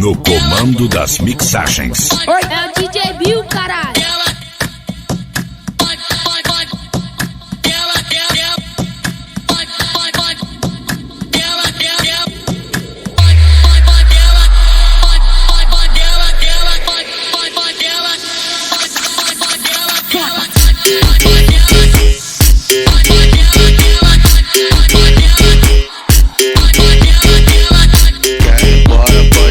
No comando das mixagens. Oi? É o DJ Bill, caralho.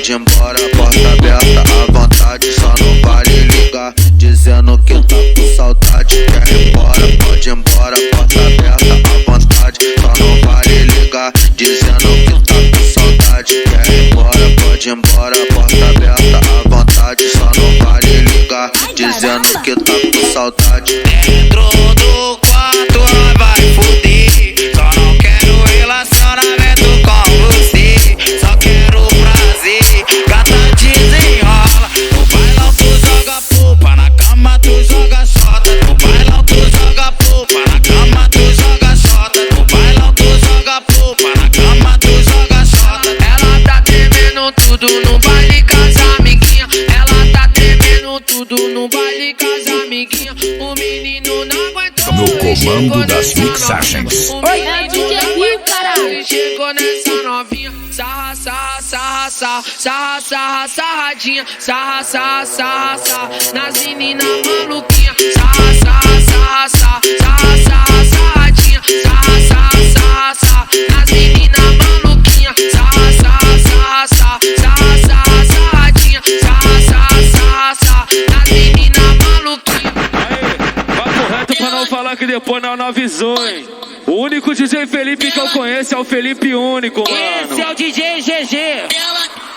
Pode ir embora, porta aberta à vontade, só não vale ligar, dizendo que tá com saudade. Quer ir embora, pode ir embora, porta aberta à vontade, só não vale ligar, dizendo que tá com saudade. Quer ir embora, pode ir embora, porta aberta à vontade, só não vale ligar, dizendo que tá com saudade. Dentro do quarto ela vai fuder, só não quero relacionamento com você, só quero prazer. Gata desenrola, no bailão tu joga polpa, na cama tu joga xota. No bailão tu joga polpa, na cama tu joga xota. No bailão tu joga polpa, na cama tu joga xota. Ela tá tremendo tudo no baile com as amiguinha. Ela tá tremendo tudo no baile com as amiguinha. O menino não aguentou. No comando das mixagens. Oi? É o DJ Bill, caralho. Chegou nessa novinha, sarra, sarra, sarra, sarra, sarra, sarra, sarradinha, sarra, sarra, sarra, sarra, nas meninas maluquinha, sarra, sarra, sarra, sarra, sarra, sarra, sarradinha, sarra, sarra, sarra, sarra, nas meninas maluquinha, sarra, sarra, sarra, sarra, sarra, sarra, sarradinha, sarra, sarra, sarra, sarra, nas meninas maluquinha. Aê, papo reto pra não falar que depois não avisou, hein? O único DJ Felipe que eu conheço é o Felipe Único, mano. Esse é o DJ GG.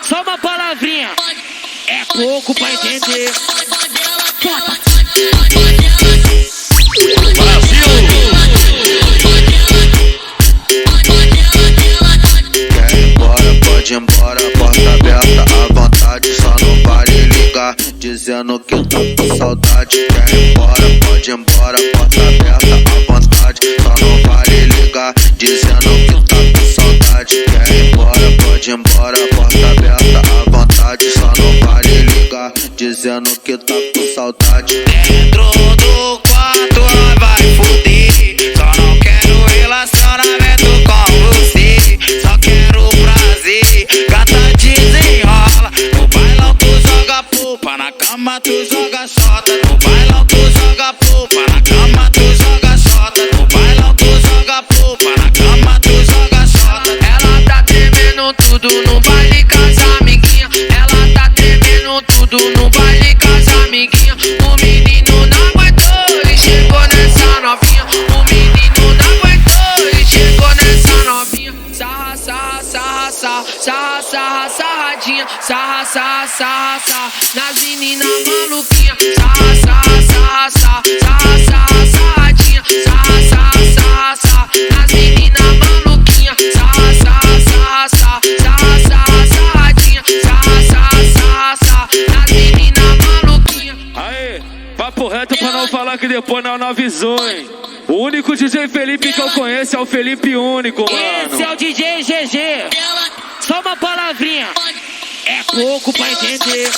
Só uma palavrinha. É pouco pra entender. Brasil! Quer ir embora, pode ir embora, porta aberta à vontade, só não vale ligar, dizendo que tá com saudade. Quer ir embora, pode ir embora, porta aberta à vontade, só não vale ligar, dizendo que tá com saudade. Quer ir embora, pode ir embora, porta aberta à vontade, só não vale ligar, dizendo que tá com saudade. Dentro do quarto ela vai fuder, só não quero relacionamento com você, só quero prazer. Gata desenrola, no bailão tu joga polpa, na cama tu joga xota. No bailão tu joga polpa, na cama tu joga xota. No bailão tu joga polpa, na cama tu joga xota. Ela tá tremendo tudo no baile com as amiguinha. Ela tá tremendo tudo no baile com as amiguinha. O menino não aguentou e chegou nessa novinha. O menino não aguentou e chegou nessa novinha. Sarra, sarra, sarra, sarra, sarra, sarra, sarradinha, sarra, sarra, sarra, sarra, nas meninas maluquinha, sarra, sarra, sarra, sarra, sarra, sarra, sarradinha, sarra, sarra, sarra, sarra, nas meninas maluquinha, sarra, sarra, sarra, sarra, sarra, sarra, sarradinha, sarra, sarra, sarra, sarra, nas meninas maluquinha. Aê, papo reto pra não falar que depois não avisou, hein? O único DJ Felipe que eu conheço é o Felipe Único, mano. Esse é o DJ GG. Só uma palavrinha. É pouco pra entender.